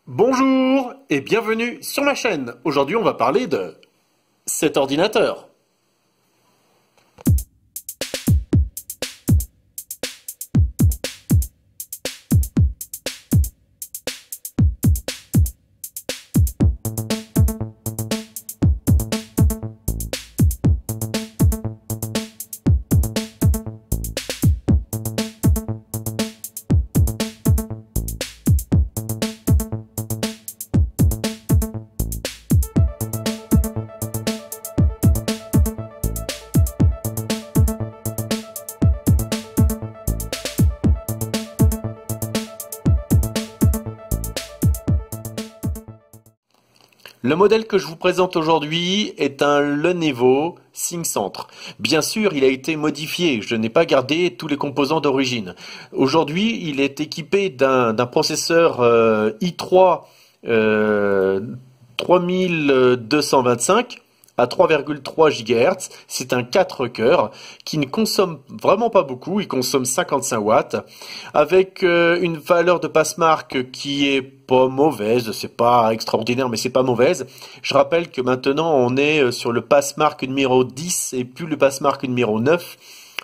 Bonjour et bienvenue sur ma chaîne. Aujourd'hui, on va parler de cet ordinateur. Le modèle que je vous présente aujourd'hui est un Lenovo ThinkCentre. Bien sûr, il a été modifié, je n'ai pas gardé tous les composants d'origine. Aujourd'hui, il est équipé d'un processeur i3 3225 à 3,3 GHz. C'est un 4 cœurs qui ne consomme vraiment pas beaucoup, il consomme 55 watts, avec une valeur de passe-marque qui est pas mauvaise, c'est pas extraordinaire mais c'est pas mauvaise. Je rappelle que maintenant on est sur le passe-marque numéro 10 et plus le passe-marque numéro 9.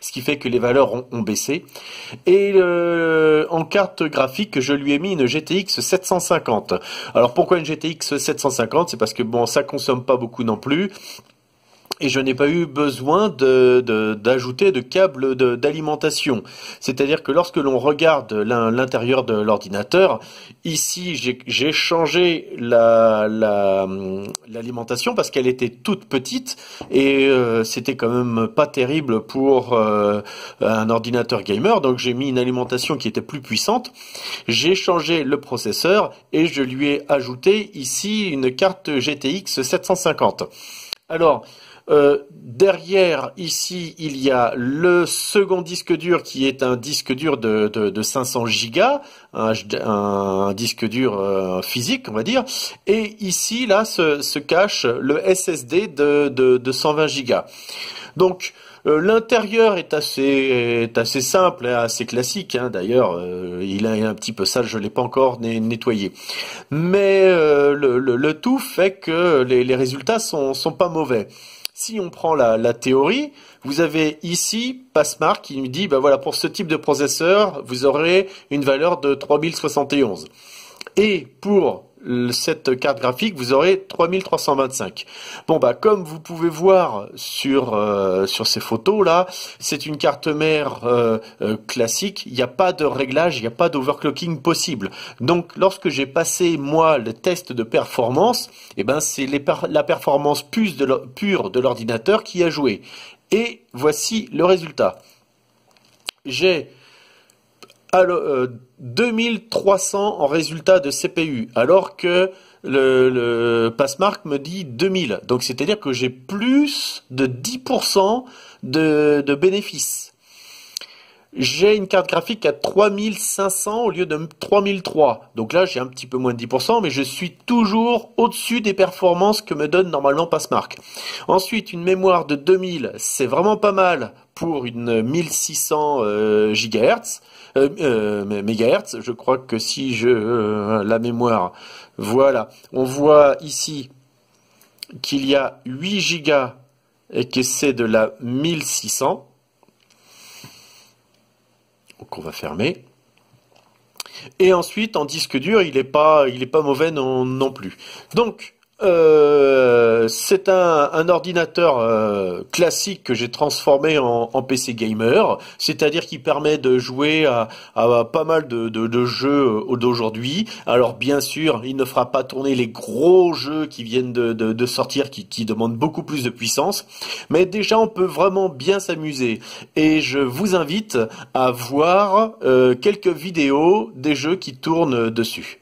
Ce qui fait que les valeurs ont baissé. Et en carte graphique, je lui ai mis une GTX 750. Alors pourquoi une GTX 750? C'est parce que bon, ça consomme pas beaucoup non plus. Et je n'ai pas eu besoin d'ajouter de câbles d'alimentation. C'est-à-dire que lorsque l'on regarde l'intérieur de l'ordinateur, ici j'ai changé l'alimentation parce qu'elle était toute petite et c'était quand même pas terrible pour un ordinateur gamer. Donc j'ai mis une alimentation qui était plus puissante. J'ai changé le processeur et je lui ai ajouté ici une carte GTX 750. Alors, derrière, ici, il y a le second disque dur qui est un disque dur de 500 gigas, un disque dur physique, on va dire. Et ici, là, se cache le SSD de 120 gigas. Donc, l'intérieur est assez simple, et assez classique. Hein. D'ailleurs, il est un petit peu sale, je l'ai pas encore nettoyé. Mais le tout fait que les résultats sont pas mauvais. Si on prend la théorie, vous avez ici Passmark qui nous dit, ben voilà, pour ce type de processeur, vous aurez une valeur de 3071. Et pour cette carte graphique, vous aurez 3325. Bon bah comme vous pouvez voir sur ces photos là, c'est une carte mère classique. Il n'y a pas de réglage, il n'y a pas d'overclocking possible. Donc lorsque j'ai passé moi le test de performance, eh ben c'est la performance pure de l'ordinateur qui a joué. Et voici le résultat. J'ai 2300 en résultat de CPU, alors que le Passmark me dit 2000. Donc c'est-à-dire que j'ai plus de 10% de bénéfices. J'ai une carte graphique à 3500 au lieu de 3003. Donc là, j'ai un petit peu moins de 10%, mais je suis toujours au-dessus des performances que me donne normalement Passmark. Ensuite, une mémoire de 2000, c'est vraiment pas mal pour une 1600 GHz. Mégahertz, je crois que si je la mémoire, voilà, on voit ici qu'il y a 8 gigas et que c'est de la 1600. Donc on va fermer. Et ensuite en disque dur, il est pas mauvais non plus. Donc c'est un ordinateur classique que j'ai transformé en PC gamer, c'est-à-dire qui permet de jouer à pas mal de jeux d'aujourd'hui. Alors bien sûr, il ne fera pas tourner les gros jeux qui viennent de sortir, qui demandent beaucoup plus de puissance, mais déjà on peut vraiment bien s'amuser. Et je vous invite à voir quelques vidéos des jeux qui tournent dessus.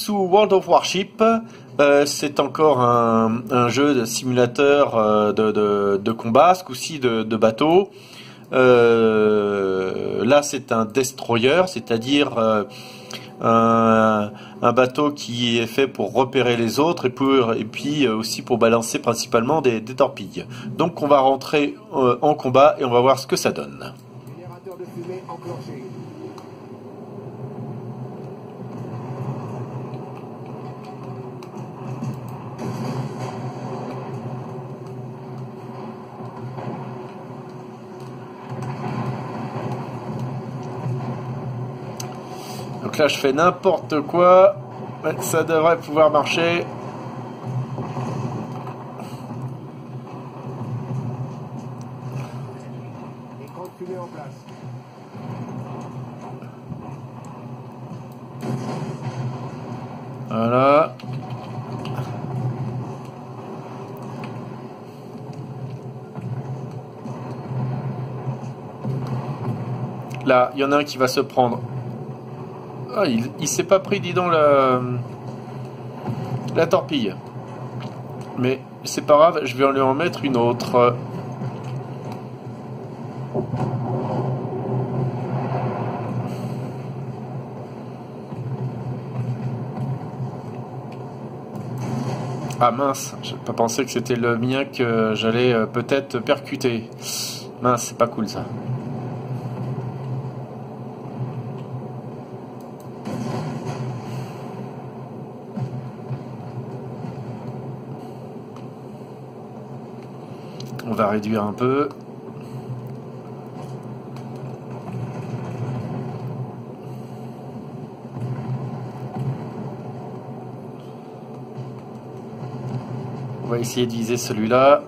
sous World of Warship. C'est encore un jeu de simulateur de combat, ce coup-ci de bateau. Là, c'est un destroyer, c'est-à-dire un bateau qui est fait pour repérer les autres et puis aussi pour balancer principalement des torpilles. Donc, on va rentrer en combat et on va voir ce que ça donne. Générateur de fumée enclenché. Donc là, je fais n'importe quoi. Ça devrait pouvoir marcher. Écran de fumée en place. Voilà. Là, il y en a un qui va se prendre. Ah, il s'est pas pris, dis donc, la torpille. Mais c'est pas grave, je vais lui en mettre une autre. Ah mince, j'ai pas pensé que c'était le mien que j'allais peut-être percuter. Mince, c'est pas cool ça. On va réduire un peu. On va essayer de viser celui-là.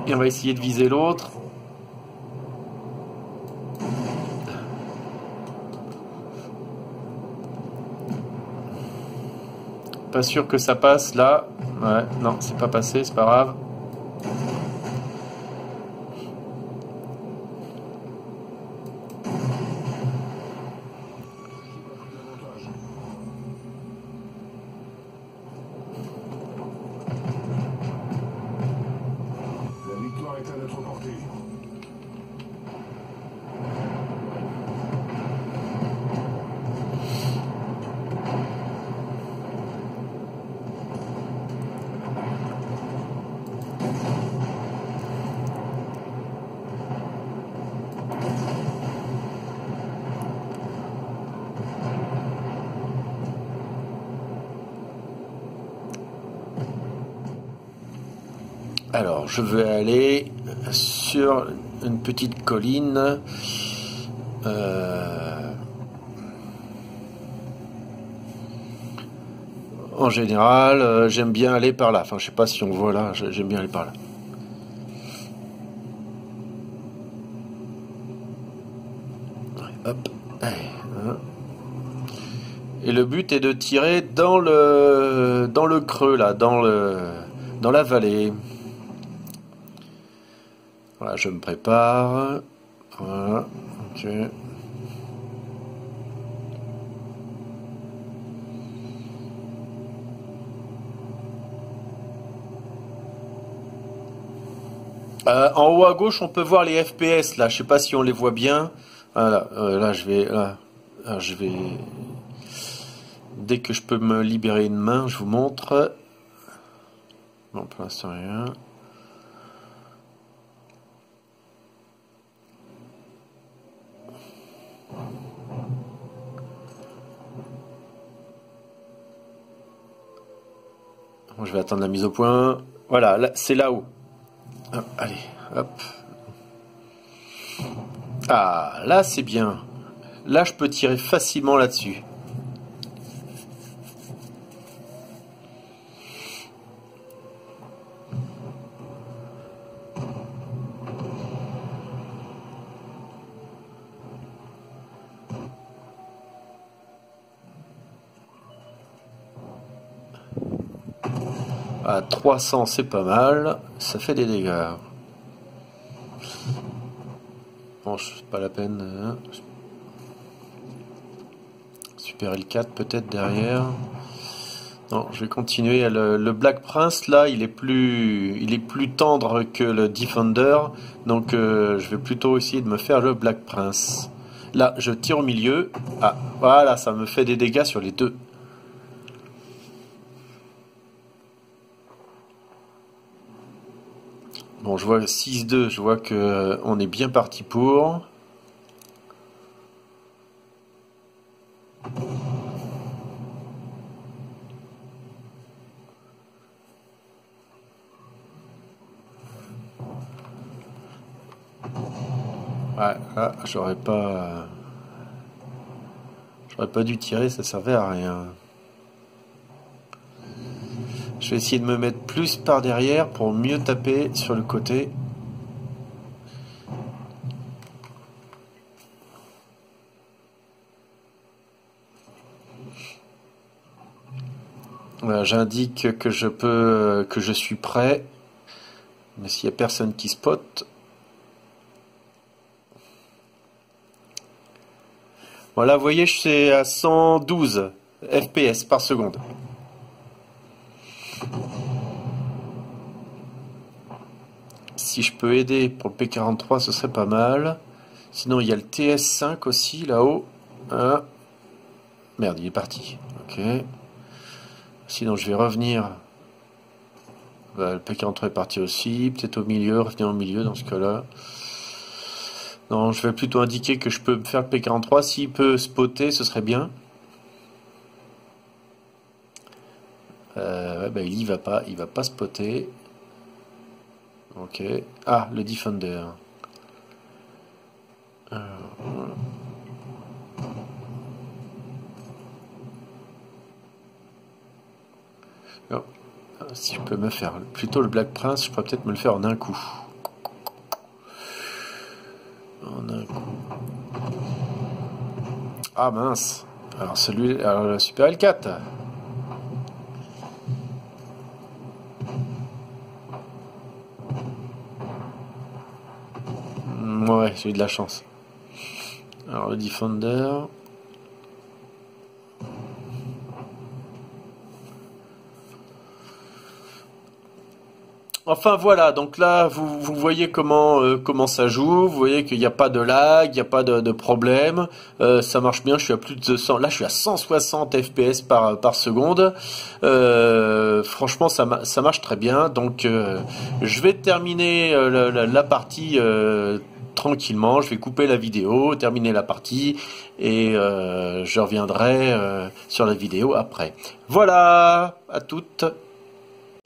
Et on va essayer de viser l'autre. Pas sûr que ça passe là. Ouais, non, c'est pas passé, c'est pas grave. La victoire est à notre portée. Alors, je vais aller sur une petite colline. En général, j'aime bien aller par là. Enfin, je sais pas si on voit là, j'aime bien aller par là. Hop. Et le but est de tirer dans le creux là, dans la vallée. Voilà, je me prépare. Voilà, ok. En haut à gauche, on peut voir les FPS là. Je sais pas si on les voit bien. Voilà, là je vais, là, je vais. Dès que je peux me libérer une main, je vous montre. Bon, pour l'instant rien. Bon, je vais attendre la mise au point. Voilà, là, c'est là-haut. Ah, allez, hop. Ah, là c'est bien. Là, je peux tirer facilement là-dessus. À 300, c'est pas mal. Ça fait des dégâts. Bon, c'est pas la peine. Hein. Super L4 peut-être derrière. Non, je vais continuer. Le Black Prince là, il est plus tendre que le Defender, donc je vais plutôt essayer de me faire le Black Prince. Là, je tire au milieu. Ah, voilà, ça me fait des dégâts sur les deux. Bon, je vois 6-2, je vois que on est bien parti pour. Ouais, là, j'aurais pas dû tirer, ça servait à rien. Je vais essayer de me mettre plus par derrière pour mieux taper sur le côté. Voilà, j'indique que je suis prêt. Mais s'il n'y a personne qui spot. Voilà, vous voyez, je suis à 112 FPS par seconde. Si je peux aider pour le P43, ce serait pas mal. Sinon, il y a le TS5 aussi, là-haut. Ah. Merde, il est parti. Ok. Sinon, je vais revenir. Le P43 est parti aussi. Peut-être au milieu, revenir au milieu dans ce cas-là. Non, je vais plutôt indiquer que je peux me faire le P43. S'il peut spotter, ce serait bien. Ouais, bah, il va pas spotter. Ok. Ah, le Defender. Oh. Si je peux me faire plutôt le Black Prince, je pourrais peut-être me le faire en un coup. En un coup. Ah mince. Alors le Super L4. Ouais, j'ai eu de la chance. Alors le Defender. Enfin voilà, donc là vous voyez comment ça joue, vous voyez qu'il n'y a pas de lag, il n'y a pas de problème, ça marche bien, je suis à plus de 100, là je suis à 160 FPS par seconde, franchement ça marche très bien, donc je vais terminer la partie tranquillement, je vais couper la vidéo, terminer la partie et je reviendrai sur la vidéo après. Voilà, à toutes.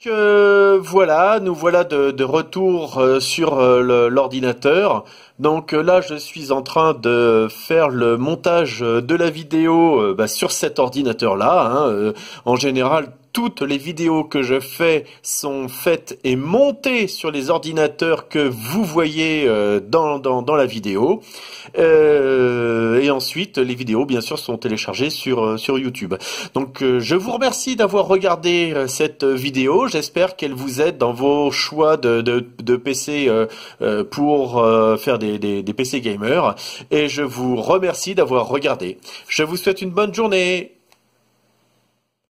Voilà, nous voilà de retour sur l'ordinateur. Donc là, je suis en train de faire le montage de la vidéo sur cet ordinateur-là. Hein. En général, toutes les vidéos que je fais sont faites et montées sur les ordinateurs que vous voyez dans la vidéo. Et ensuite, les vidéos, bien sûr, sont téléchargées sur YouTube. Donc, je vous remercie d'avoir regardé cette vidéo. J'espère qu'elle vous aide dans vos choix de PC pour faire des PC gamers. Et je vous remercie d'avoir regardé. Je vous souhaite une bonne journée.